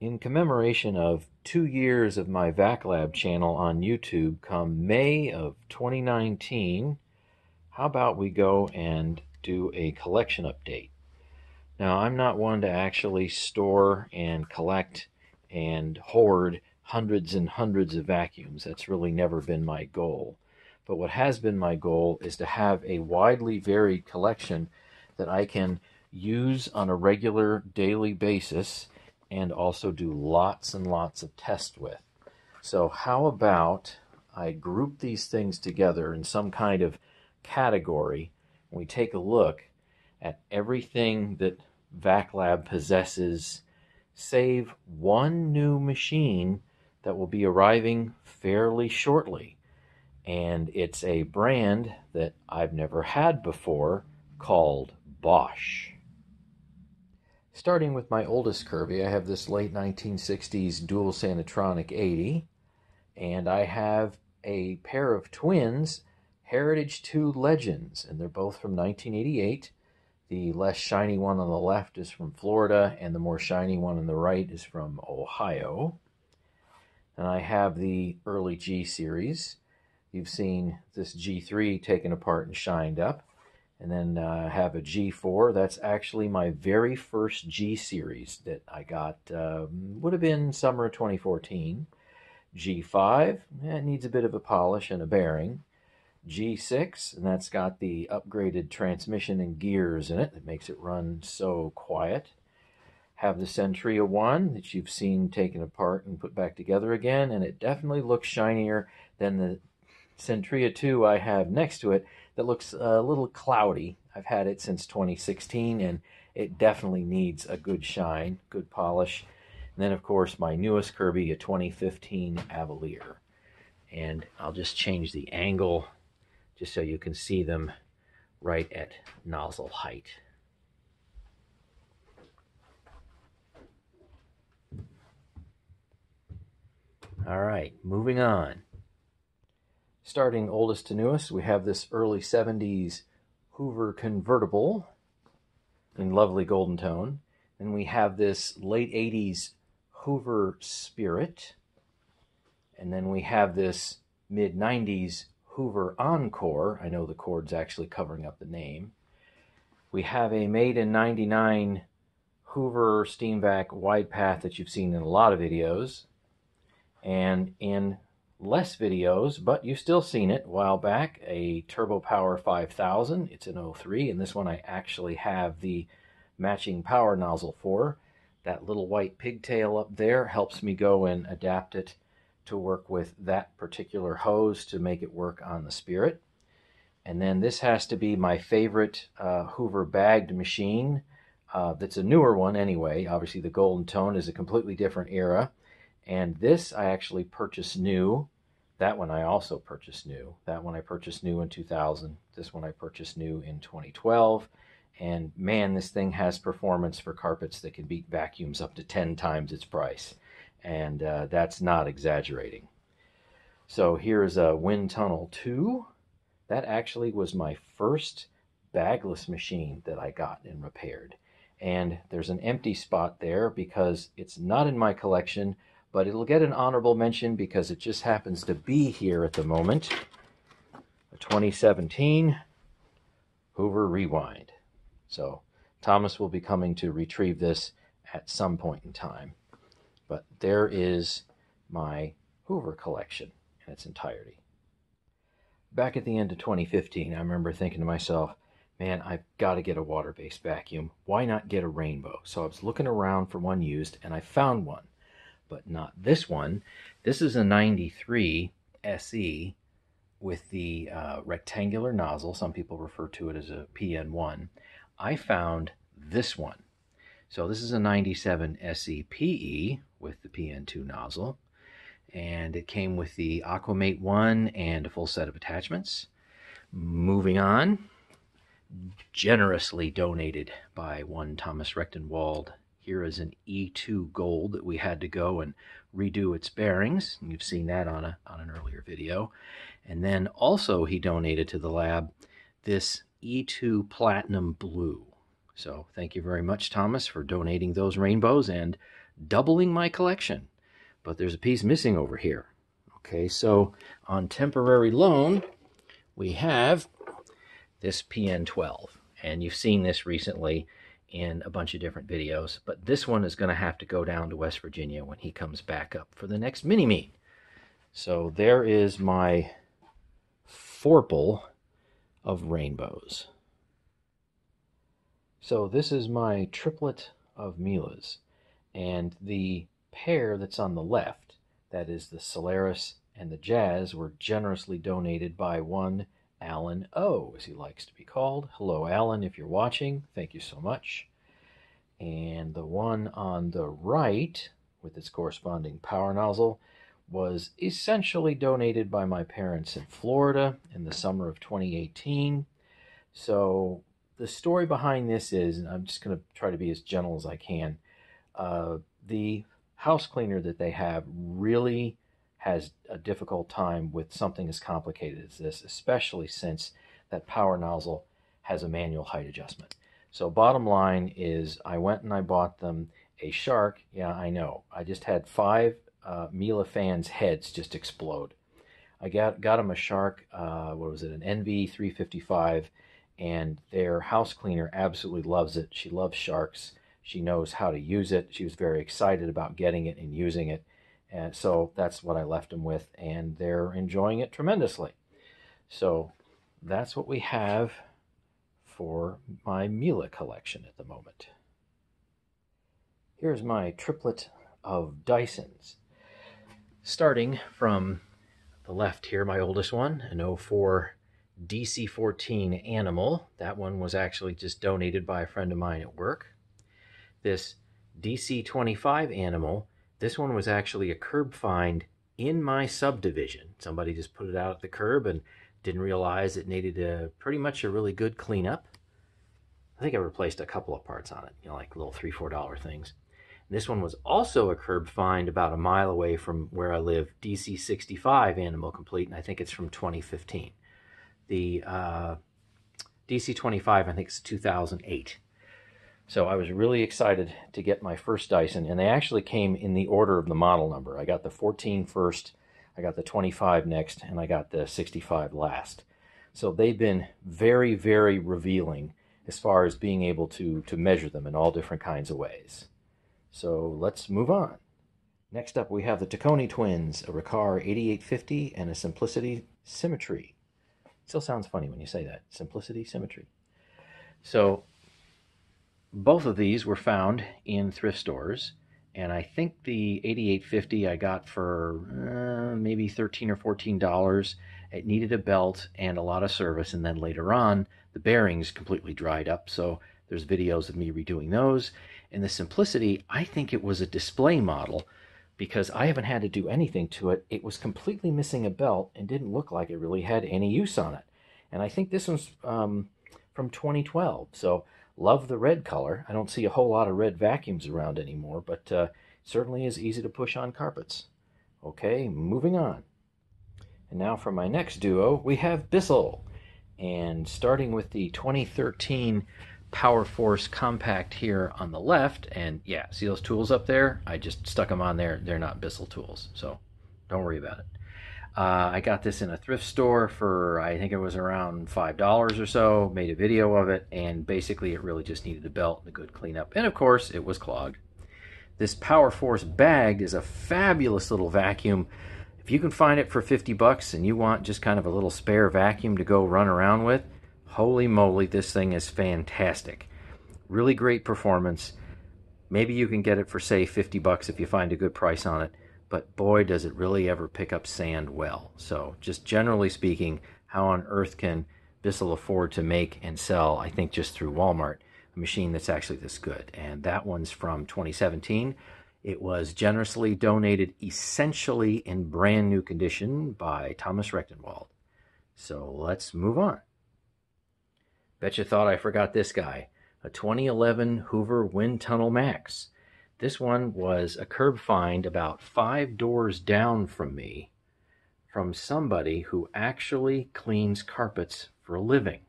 In commemoration of 2 years of my VacLab channel on YouTube come May of 2019, how about we go and do a collection update? Now, I'm not one to actually store and collect and hoard hundreds and hundreds of vacuums. That's really never been my goal. But what has been my goal is to have a widely varied collection that I can use on a regular daily basis and also do lots and lots of tests with. So how about I group these things together in some kind of category and we take a look at everything that VacLab possesses, save one new machine that will be arriving fairly shortly. And it's a brand that I've never had before called Bosch. Starting with my oldest Kirby, I have this late 1960s dual Sanitronic 80, and I have a pair of twins, Heritage 2 Legends, and they're both from 1988. The less shiny one on the left is from Florida, and the more shiny one on the right is from Ohio. And I have the early G series. You've seen this G3 taken apart and shined up. And then I have a G4. That's actually my very first G series that I got, would have been summer of 2014. G5, it needs a bit of a polish and a bearing. G6, and that's got the upgraded transmission and gears in it that makes it run so quiet. Have the Centria 1 that you've seen taken apart and put back together again, and it definitely looks shinier than the Centria 2 I have next to it that looks a little cloudy. I've had it since 2016, and it definitely needs a good shine, good polish. And then, of course, my newest Kirby, a 2015 Avalier. And I'll just change the angle just so you can see them right at nozzle height. All right, moving on. Starting oldest to newest, we have this early 70s Hoover convertible in lovely golden tone. Then we have this late 80s Hoover Spirit. And then we have this mid 90s Hoover Encore. I know the cord's actually covering up the name. We have a made in 99 Hoover Steam Vac wide path that you've seen in a lot of videos. And in less videos, but you've still seen it a while back, a Turbo Power 5000. It's an 03, and this one I actually have the matching power nozzle for. That little white pigtail up there helps me go and adapt it to work with that particular hose to make it work on the Spirit. And then this has to be my favorite Hoover bagged machine. That's a newer one anyway. Obviously the golden tone is a completely different era. And this I actually purchased new. That one I also purchased new. That one I purchased new in 2000. This one I purchased new in 2012. And man, this thing has performance for carpets that can beat vacuums up to 10 times its price. And that's not exaggerating. So here is a Wind Tunnel 2. That actually was my first bagless machine that I got and repaired. And there's an empty spot there because it's not in my collection, but it'll get an honorable mention because it just happens to be here at the moment. A 2017 Hoover Rewind. So Thomas will be coming to retrieve this at some point in time. But there is my Hoover collection in its entirety. Back at the end of 2015, I remember thinking to myself, man, I've got to get a water-based vacuum. Why not get a Rainbow? So I was looking around for one used, and I found one. But not this one. This is a 93 SE with the rectangular nozzle. Some people refer to it as a PN1. I found this one. So this is a 97 SE PE with the PN2 nozzle. And it came with the Aquamate 1 and a full set of attachments. Moving on. Generously donated by one Thomas Rechtenwald. Here is an E2 Gold that we had to go and redo its bearings. You've seen that on an earlier video. And then also he donated to the lab this E2 Platinum Blue. So thank you very much, Thomas, for donating those rainbows and doubling my collection. But there's a piece missing over here. Okay, so on temporary loan, we have this PN12. And you've seen this recently in a bunch of different videos. But this one is going to have to go down to West Virginia when he comes back up for the next mini-meet. So there is my forple of rainbows. So this is my triplet of Milas. And the pair that's on the left, that is the Solaris and the Jazz, were generously donated by one Alan O, as he likes to be called. Hello, Alan, if you're watching. Thank you so much. And the one on the right, with its corresponding power nozzle, was essentially donated by my parents in Florida in the summer of 2018. So the story behind this is, and I'm just going to try to be as gentle as I can, the house cleaner that they have really has a difficult time with something as complicated as this, especially since that power nozzle has a manual height adjustment. So bottom line is I went and I bought them a Shark. Yeah, I know. I just had 5 Miele fans' heads just explode. I got them a Shark, what was it, an NV355, and their house cleaner absolutely loves it. She loves Sharks. She knows how to use it. She was very excited about getting it and using it. And so that's what I left them with, and they're enjoying it tremendously. So that's what we have for my Miele collection at the moment. Here's my triplet of Dysons. Starting from the left here, my oldest one, an 04 DC-14 Animal. That one was actually just donated by a friend of mine at work. This DC-25 Animal, this one was actually a curb find in my subdivision. Somebody just put it out at the curb and didn't realize it needed pretty much a really good cleanup. I think I replaced a couple of parts on it, like little $3, $4 things. And this one was also a curb find about a mile away from where I live, DC-65 Animal Complete, and I think it's from 2015. The DC-25, I think it's 2008. So I was really excited to get my first Dyson, and they actually came in the order of the model number. I got the 14 first, I got the 25 next, and I got the 65 last. So they've been very, very revealing as far as being able to measure them in all different kinds of ways. So let's move on. Next up, we have the Taconi twins, a Riccar 8850 and a Simplicity Symmetry. Still sounds funny when you say that, Simplicity Symmetry. So both of these were found in thrift stores, and I think the 8850 I got for maybe $13 or $14. It needed a belt and a lot of service, and then later on, the bearings completely dried up, so there's videos of me redoing those. And the Simplicity, I think it was a display model, because I haven't had to do anything to it. It was completely missing a belt and didn't look like it really had any use on it. And I think this one's from 2012, so love the red color. I don't see a whole lot of red vacuums around anymore, but certainly is easy to push on carpets. Okay, moving on. And now for my next duo, we have Bissell. And starting with the 2013 Power Force Compact here on the left, and yeah, see those tools up there? I just stuck them on there. They're not Bissell tools, so don't worry about it. I got this in a thrift store for, I think it was around $5 or so, made a video of it, and basically it really just needed a belt and a good cleanup. And of course, it was clogged. This Power Force Bagged is a fabulous little vacuum. If you can find it for 50 bucks and you want just kind of a little spare vacuum to go run around with, holy moly, this thing is fantastic. Really great performance. Maybe you can get it for, say, 50 bucks if you find a good price on it. But boy, does it really ever pick up sand well. So just generally speaking, how on earth can Bissell afford to make and sell, I think just through Walmart, a machine that's actually this good? And that one's from 2017. It was generously donated essentially in brand new condition by Thomas Rechtenwald. So let's move on. Bet you thought I forgot this guy. A 2011 Hoover Wind Tunnel Max. This one was a curb find about 5 doors down from me from somebody who actually cleans carpets for a living.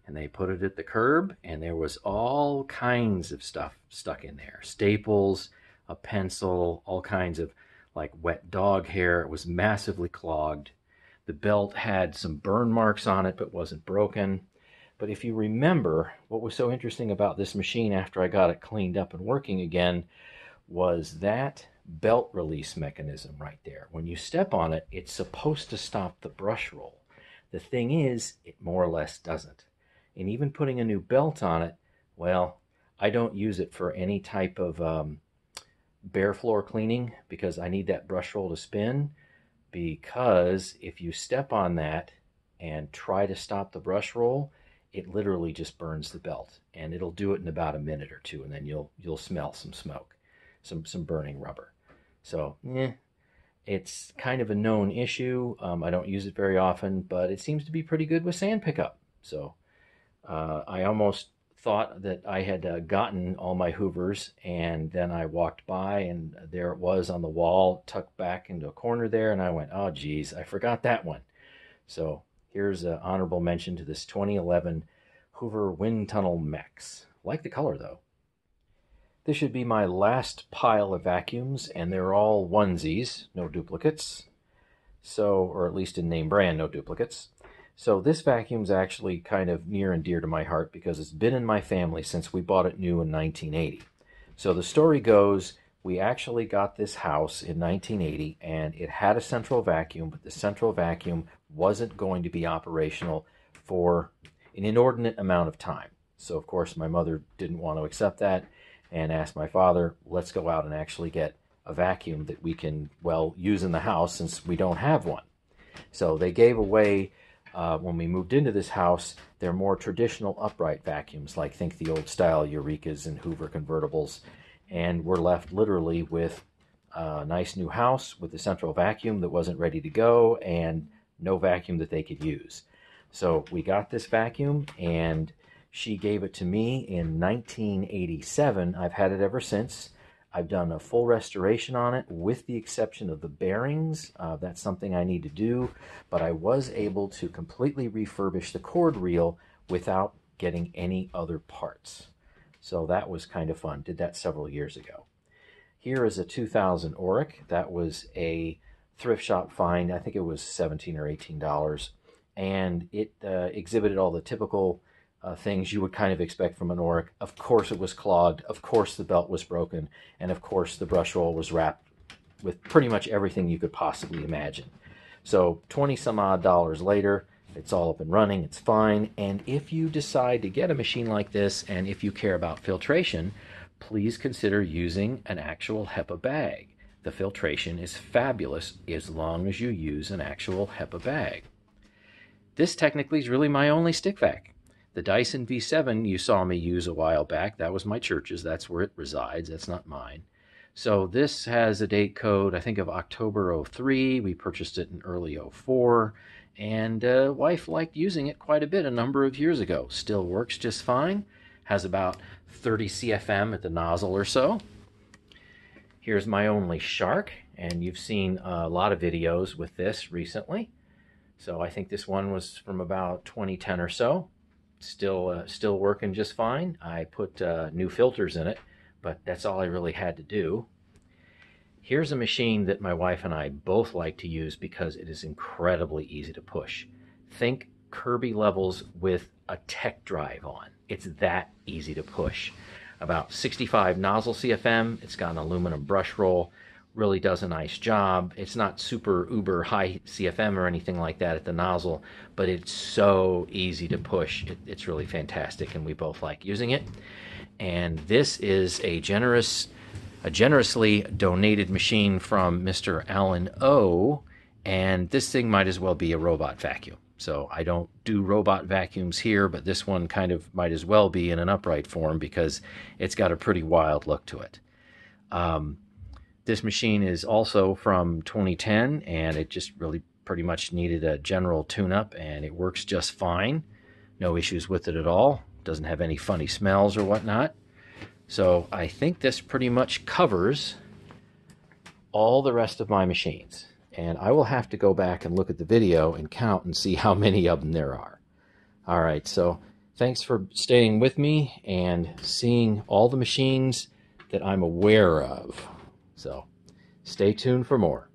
And they put it at the curb, and there was all kinds of stuff stuck in there. Staples, a pencil, all kinds of like wet dog hair. It was massively clogged. The belt had some burn marks on it, but wasn't broken. But if you remember, what was so interesting about this machine after I got it cleaned up and working again was that belt release mechanism right there. When you step on it, it's supposed to stop the brush roll. The thing is, it more or less doesn't. And even putting a new belt on it, well, I don't use it for any type of bare floor cleaning because I need that brush roll to spin. Because if you step on that and try to stop the brush roll, it literally just burns the belt, and it'll do it in about a minute or two, and then you'll smell some smoke, some burning rubber. So, it's kind of a known issue. I don't use it very often, but it seems to be pretty good with sand pickup. So, I almost thought that I had gotten all my Hoovers, and then I walked by, and there it was on the wall, tucked back into a corner there, and I went, oh, geez, I forgot that one. So here's an honorable mention to this 2011 Hoover Wind Tunnel Max. Like the color, though. This should be my last pile of vacuums, and they're all onesies, no duplicates. So, or at least in name brand, no duplicates. So this vacuum's actually kind of near and dear to my heart because it's been in my family since we bought it new in 1980. So the story goes, we actually got this house in 1980 and it had a central vacuum, but the central vacuum wasn't going to be operational for an inordinate amount of time. So of course my mother didn't want to accept that and asked my father, let's go out and actually get a vacuum that we can, well, use in the house since we don't have one. So they gave away when we moved into this house, they're more traditional upright vacuums, like think the old style Eurekas and Hoover convertibles. And we're left literally with a nice new house with a central vacuum that wasn't ready to go and no vacuum that they could use. So we got this vacuum and she gave it to me in 1987. I've had it ever since. I've done a full restoration on it with the exception of the bearings. That's something I need to do, but I was able to completely refurbish the cord reel without getting any other parts. So that was kind of fun. Did that several years ago. Here is a 2000 Auric. That was a thrift shop find. I think it was $17 or $18. And it exhibited all the typical things you would kind of expect from an Auric. Of course it was clogged, of course the belt was broken, and of course the brush roll was wrapped with pretty much everything you could possibly imagine. So 20 some odd dollars later, it's all up and running, it's fine, and if you decide to get a machine like this, and if you care about filtration, please consider using an actual HEPA bag. The filtration is fabulous as long as you use an actual HEPA bag. This technically is really my only stick vac. The Dyson V7 you saw me use a while back, that was my church's, that's where it resides, that's not mine. So this has a date code, I think of October 03, we purchased it in early 04, and wife liked using it quite a bit a number of years ago. Still works just fine, has about 30 CFM at the nozzle or so. Here's my only shark, and you've seen a lot of videos with this recently. So I think this one was from about 2010 or so. Still working just fine. I put new filters in it, but that's all I really had to do. Here's a machine that my wife and I both like to use because it is incredibly easy to push. Think Kirby levels with a tech drive on. It's that easy to push. About 65 nozzle CFM. It's got an aluminum brush roll. Really does a nice job. It's not super uber high CFM or anything like that at the nozzle, but it's so easy to push. It's really fantastic, and we both like using it. And this is a generously donated machine from Mr. Alan O, and this thing might as well be a robot vacuum. So I don't do robot vacuums here, but this one kind of might as well be in an upright form because it's got a pretty wild look to it. This machine is also from 2010, and it just really pretty much needed a general tune-up, and it works just fine. No issues with it at all. Doesn't have any funny smells or whatnot. So I think this pretty much covers all the rest of my machines. And I will have to go back and look at the video and count and see how many of them there are. All right, so thanks for staying with me and seeing all the machines that I'm aware of. So stay tuned for more.